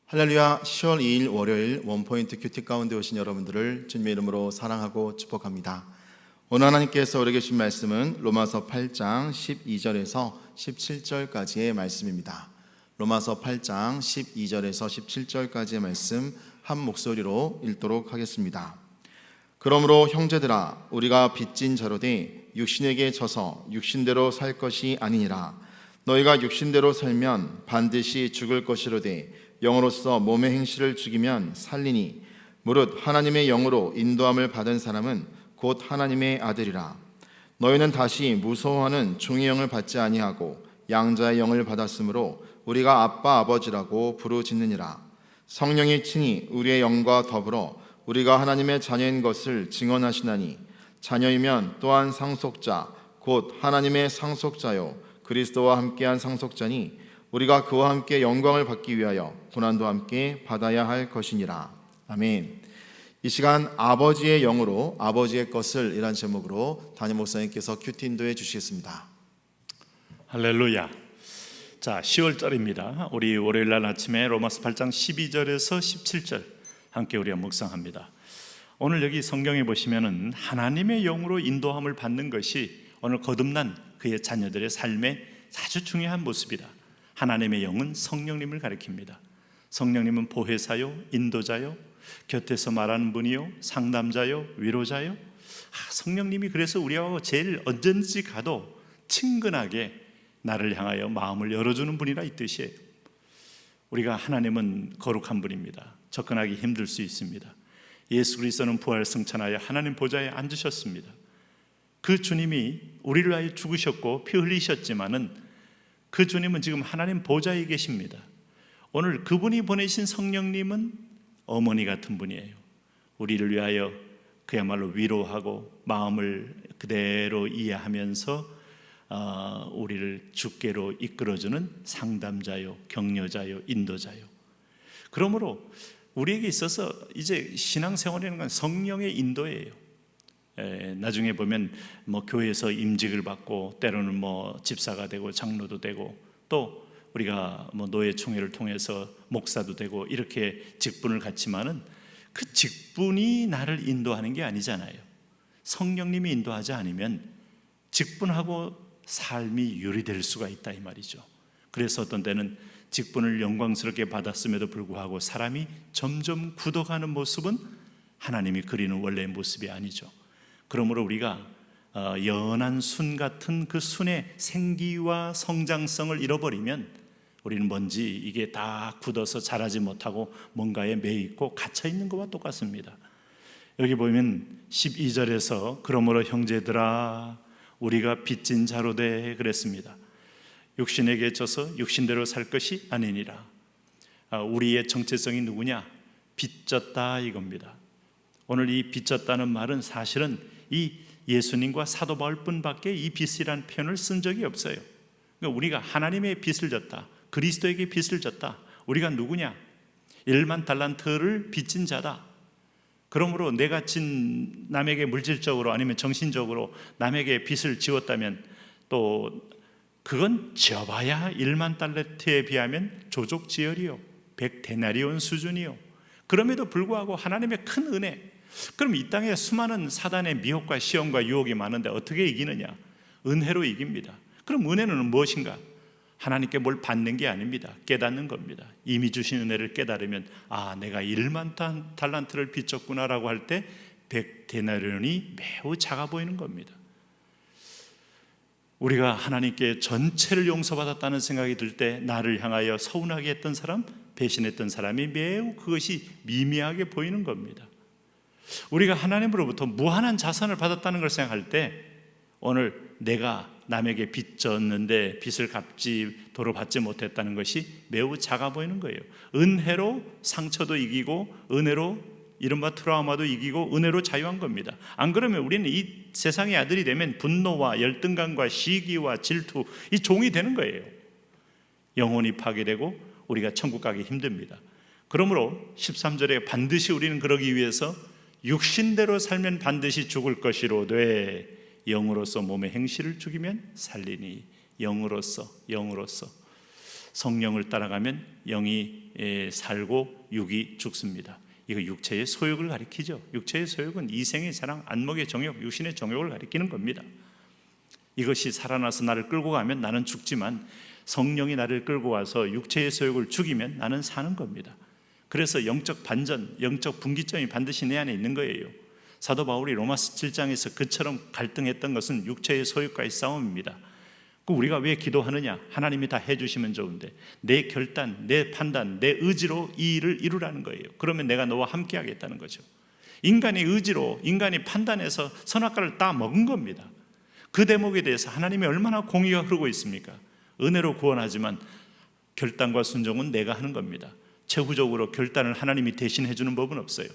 할렐루야. 10월 2일 월요일 원포인트 큐티 가운데 오신 여러분들을 주님의 이름으로 사랑하고 축복합니다. 오늘 하나님께서 우리에게 주신 말씀은 로마서 8장 12절에서 17절까지의 말씀입니다. 로마서 8장 12절에서 17절까지의 말씀 한 목소리로 읽도록 하겠습니다. 그러므로 형제들아, 우리가 빚진 자로 돼 육신에게 져서 육신대로 살 것이 아니니라. 너희가 육신대로 살면 반드시 죽을 것이로되 영으로서 몸의 행실을 죽이면 살리니 무릇 하나님의 영으로 인도함을 받은 사람은 곧 하나님의 아들이라. 너희는 다시 무서워하는 종의 영을 받지 아니하고 양자의 영을 받았으므로 우리가 아빠 아버지라고 부르짖느니라. 성령이 친히 우리의 영과 더불어 우리가 하나님의 자녀인 것을 증언하시나니 자녀이면 또한 상속자 곧 하나님의 상속자요 그리스도와 함께한 상속자니 우리가 그와 함께 영광을 받기 위하여 고난도 함께 받아야 할 것이니라. 아멘. 이 시간 아버지의 영으로 아버지의 것을 이란 제목으로 담임 목사님께서 큐티 인도해 주시겠습니다. 할렐루야. 자, 10월절입니다. 우리 월요일날 아침에 로마서 8장 12절에서 17절 함께 우리가 묵상합니다. 오늘 여기 성경에 보시면은 하나님의 영으로 인도함을 받는 것이 오늘 거듭난 그의 자녀들의 삶의 아주 중요한 모습이다. 하나님의 영은 성령님을 가리킵니다. 성령님은 보혜사요, 인도자요, 곁에서 말하는 분이요, 상담자요, 위로자요. 성령님이 그래서 우리하고 제일 언제든지 가도 친근하게 나를 향하여 마음을 열어주는 분이라 이 뜻이에요. 우리가 하나님은 거룩한 분입니다. 접근하기 힘들 수 있습니다. 예수 그리스도는 부활 승천하여 하나님 보좌에 앉으셨습니다. 그 주님이 우리를 위하여 죽으셨고 피 흘리셨지만은 그 주님은 지금 하나님 보좌에 계십니다. 오늘 그분이 보내신 성령님은 어머니 같은 분이에요. 우리를 위하여 그야말로 위로하고 마음을 그대로 이해하면서 우리를 주께로 이끌어주는 상담자요, 격려자요, 인도자요. 그러므로 우리에게 있어서 이제 신앙생활이라는 건 성령의 인도예요. 나중에 보면 교회에서 임직을 받고 때로는 집사가 되고 장로도 되고 또 우리가 노예총회를 통해서 목사도 되고 이렇게 직분을 갖지만은 그 직분이 나를 인도하는 게 아니잖아요. 성령님이 인도하지 않으면 직분하고 삶이 유리될 수가 있다 이 말이죠. 그래서 어떤 때는 직분을 영광스럽게 받았음에도 불구하고 사람이 점점 굳어가는 모습은 하나님이 그리는 원래의 모습이 아니죠. 그러므로 우리가 연한 순 같은 그 순의 생기와 성장성을 잃어버리면 우리는 뭔지 이게 다 굳어서 자라지 못하고 뭔가에 매있고 갇혀있는 것과 똑같습니다. 여기 보면 12절에서 그러므로 형제들아 우리가 빚진 자로 돼 그랬습니다. 육신에게 져서 육신대로 살 것이 아니니라. 우리의 정체성이 누구냐? 빚졌다 이겁니다. 오늘 이 빚졌다는 말은 사실은 이 예수님과 사도 바울뿐밖에 이 빚이라는 표현을 쓴 적이 없어요. 그러니까 우리가 하나님의 빚을 졌다, 그리스도에게 빚을 졌다. 우리가 누구냐? 1만 달란트를 빚진 자다. 그러므로 내가 진 남에게 물질적으로 아니면 정신적으로 남에게 빚을 지었다면 또 그건 지어봐야 1만 달란트에 비하면 조족지혈이요 100데나리온 수준이요. 그럼에도 불구하고 하나님의 큰 은혜. 그럼 이 땅에 수많은 사단의 미혹과 시험과 유혹이 많은데 어떻게 이기느냐? 은혜로 이깁니다. 그럼 은혜는 무엇인가? 하나님께 뭘 받는 게 아닙니다. 깨닫는 겁니다. 이미 주신 은혜를 깨달으면 내가 1만 달란트를 빚졌구나라고 할 때 100데나리온이 매우 작아 보이는 겁니다. 우리가 하나님께 전체를 용서받았다는 생각이 들 때 나를 향하여 서운하게 했던 사람, 배신했던 사람이 매우 그것이 미미하게 보이는 겁니다. 우리가 하나님으로부터 무한한 자선을 받았다는 걸 생각할 때 오늘 내가 남에게 빚졌는데 빚을 갚지도록 받지 못했다는 것이 매우 작아 보이는 거예요. 은혜로 상처도 이기고 은혜로 이른바 트라우마도 이기고 은혜로 자유한 겁니다. 안 그러면 우리는 이 세상의 아들이 되면 분노와 열등감과 시기와 질투 이 종이 되는 거예요. 영혼이 파괴되고 우리가 천국 가기 힘듭니다. 그러므로 13절에 반드시 우리는 그러기 위해서 육신대로 살면 반드시 죽을 것이로되 영으로서 몸의 행실을 죽이면 살리니 영으로서 성령을 따라가면 영이 살고 육이 죽습니다. 이거 육체의 소욕을 가리키죠. 육체의 소욕은 이생의 사랑, 안목의 정욕, 육신의 정욕을 가리키는 겁니다. 이것이 살아나서 나를 끌고 가면 나는 죽지만 성령이 나를 끌고 와서 육체의 소욕을 죽이면 나는 사는 겁니다. 그래서 영적 반전, 영적 분기점이 반드시 내 안에 있는 거예요. 사도 바울이 로마서 7장에서 그처럼 갈등했던 것은 육체의 소욕과의 싸움입니다. 우리가 왜 기도하느냐? 하나님이 다 해주시면 좋은데 내 결단, 내 판단, 내 의지로 이 일을 이루라는 거예요. 그러면 내가 너와 함께 하겠다는 거죠. 인간의 의지로, 인간이 판단해서 선악과를 다 먹은 겁니다. 그 대목에 대해서 하나님이 얼마나 공의가 흐르고 있습니까? 은혜로 구원하지만 결단과 순종은 내가 하는 겁니다. 최후적으로 결단을 하나님이 대신해 주는 법은 없어요.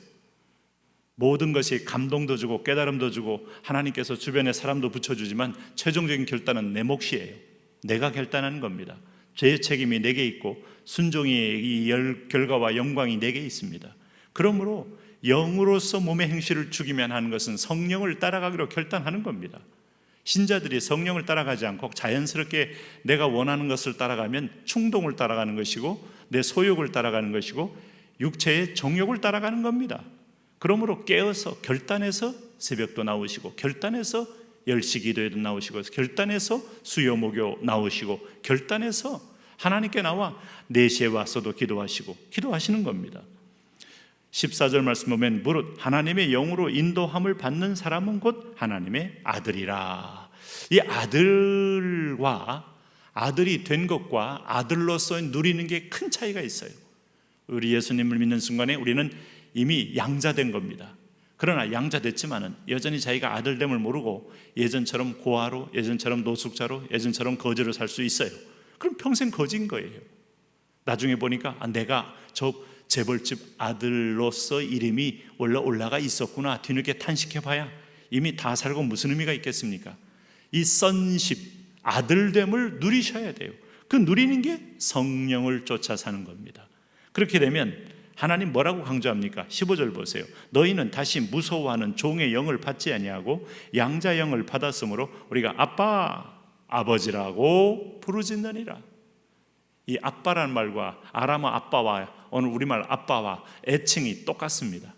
모든 것이 감동도 주고 깨달음도 주고 하나님께서 주변에 사람도 붙여주지만 최종적인 결단은 내 몫이에요. 내가 결단하는 겁니다. 죄의 책임이 내게 있고 순종의 이 결과와 영광이 내게 있습니다. 그러므로 영으로서 몸의 행실을 죽이면 하는 것은 성령을 따라가기로 결단하는 겁니다. 신자들이 성령을 따라가지 않고 자연스럽게 내가 원하는 것을 따라가면 충동을 따라가는 것이고 내 소욕을 따라가는 것이고 육체의 정욕을 따라가는 겁니다. 그러므로 깨어서 결단해서 새벽도 나오시고 결단해서 10시 기도에도 나오시고 결단해서 수요 목요 나오시고 결단해서 하나님께 나와 4시에 와서도 기도하시는 겁니다. 14절 말씀 보면 무릇 하나님의 영으로 인도함을 받는 사람은 곧 하나님의 아들이라. 이 아들과 아들이 된 것과 아들로서 누리는 게 큰 차이가 있어요. 우리 예수님을 믿는 순간에 우리는 이미 양자된 겁니다. 그러나 양자됐지만은 여전히 자기가 아들됨을 모르고 예전처럼 고아로, 예전처럼 노숙자로, 예전처럼 거지로 살 수 있어요. 그럼 평생 거지인 거예요. 나중에 보니까 내가 저 재벌집 아들로서 이름이 원래 올라가 있었구나. 뒤늦게 탄식해봐야 이미 다 살고 무슨 의미가 있겠습니까? 이 sonship, 아들됨을 누리셔야 돼요. 그 누리는 게 성령을 쫓아 사는 겁니다. 그렇게 되면 하나님 뭐라고 강조합니까? 15절 보세요. 너희는 다시 무서워하는 종의 영을 받지 아니하고 양자 영을 받았으므로 우리가 아빠, 아버지라고 부르짖느니라. 이 아빠라는 말과 아람어 아빠와 오늘 우리말 아빠와 애칭이 똑같습니다.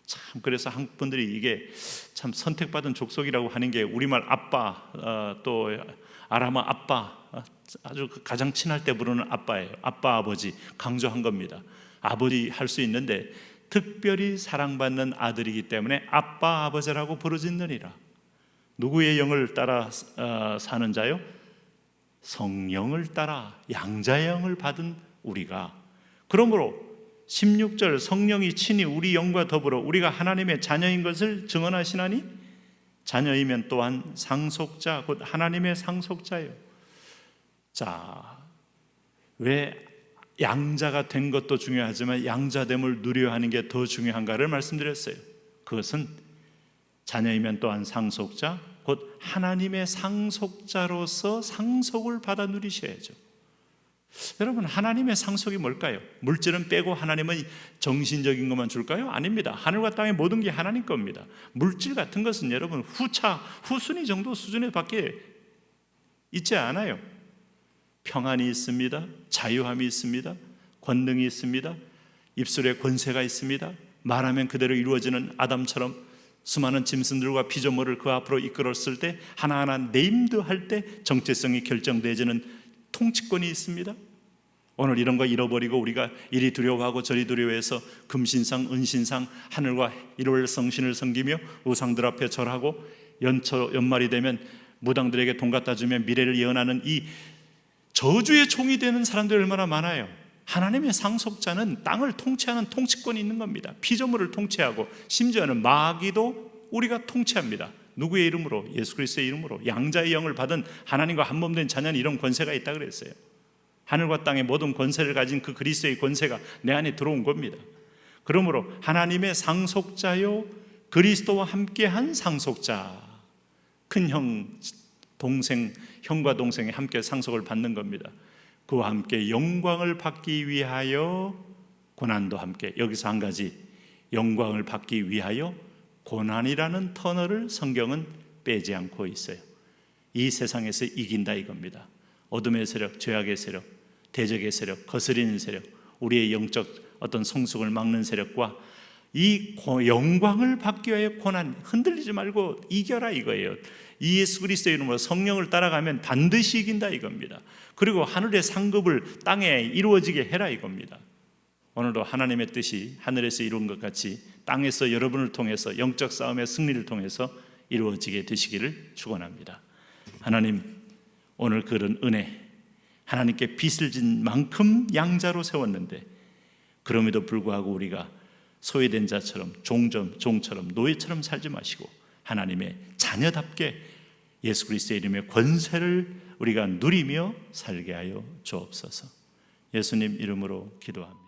참 그래서 한국 분들이 이게 참 선택받은 족속이라고 하는 게 우리말 아빠 또 아람어 아빠 아주 가장 친할 때 부르는 아빠예요. 아빠 아버지 강조한 겁니다. 아버지 할 수 있는데 특별히 사랑받는 아들이기 때문에 아빠 아버지라고 부르짖느니라. 누구의 영을 따라 사는 자요? 성령을 따라 양자의 영을 받은 우리가. 그러므로 16절 성령이 친히 우리 영과 더불어 우리가 하나님의 자녀인 것을 증언하시나니 자녀이면 또한 상속자 곧 하나님의 상속자요. 자, 왜 양자가 된 것도 중요하지만 양자됨을 누려야 하는 게 더 중요한가를 말씀드렸어요. 그것은 자녀이면 또한 상속자 곧 하나님의 상속자로서 상속을 받아 누리셔야죠. 여러분 하나님의 상속이 뭘까요? 물질은 빼고 하나님은 정신적인 것만 줄까요? 아닙니다. 하늘과 땅의 모든 게 하나님 겁니다. 물질 같은 것은 여러분 후순위 정도 수준에 밖에 있지 않아요. 평안이 있습니다. 자유함이 있습니다. 권능이 있습니다. 입술에 권세가 있습니다. 말하면 그대로 이루어지는 아담처럼 수많은 짐승들과 피조물을 그 앞으로 이끌었을 때 하나하나 네임드할 때 정체성이 결정되어지는 통치권이 있습니다. 오늘 이런 거 잃어버리고 우리가 이리 두려워하고 저리 두려워해서 금신상, 은신상, 하늘과 일월성신을 섬기며 우상들 앞에 절하고 연말이 되면 무당들에게 돈 갖다 주면 미래를 예언하는 이 저주의 종이 되는 사람들이 얼마나 많아요. 하나님의 상속자는 땅을 통치하는 통치권이 있는 겁니다. 피조물을 통치하고 심지어는 마귀도 우리가 통치합니다. 누구의 이름으로? 예수 그리스도의 이름으로. 양자의 영을 받은 하나님과 한몸된 자녀는 이런 권세가 있다 그랬어요. 하늘과 땅의 모든 권세를 가진 그 그리스도의 권세가 내 안에 들어온 겁니다. 그러므로 하나님의 상속자요 그리스도와 함께한 상속자, 큰형 동생, 형과 동생이 함께 상속을 받는 겁니다. 그와 함께 영광을 받기 위하여 고난도 함께. 여기서 한 가지, 영광을 받기 위하여 고난이라는 터널을 성경은 빼지 않고 있어요. 이 세상에서 이긴다 이겁니다. 어둠의 세력, 죄악의 세력, 대적의 세력, 거스리는 세력, 우리의 영적 어떤 성숙을 막는 세력과 이 영광을 받기 위하여 고난, 흔들리지 말고 이겨라 이거예요. 이 예수 그리스도의 이름으로 성령을 따라가면 반드시 이긴다 이겁니다. 그리고 하늘의 상급을 땅에 이루어지게 해라 이겁니다. 오늘도 하나님의 뜻이 하늘에서 이룬 것 같이 땅에서 여러분을 통해서 영적 싸움의 승리를 통해서 이루어지게 되시기를 축원합니다. 하나님, 오늘 그런 은혜, 하나님께 빚을 진 만큼 양자로 세웠는데 그럼에도 불구하고 우리가 소외된 자처럼 종처럼 노예처럼 살지 마시고 하나님의 자녀답게 예수 그리스도의 이름의 권세를 우리가 누리며 살게 하여 주옵소서. 예수님 이름으로 기도합니다.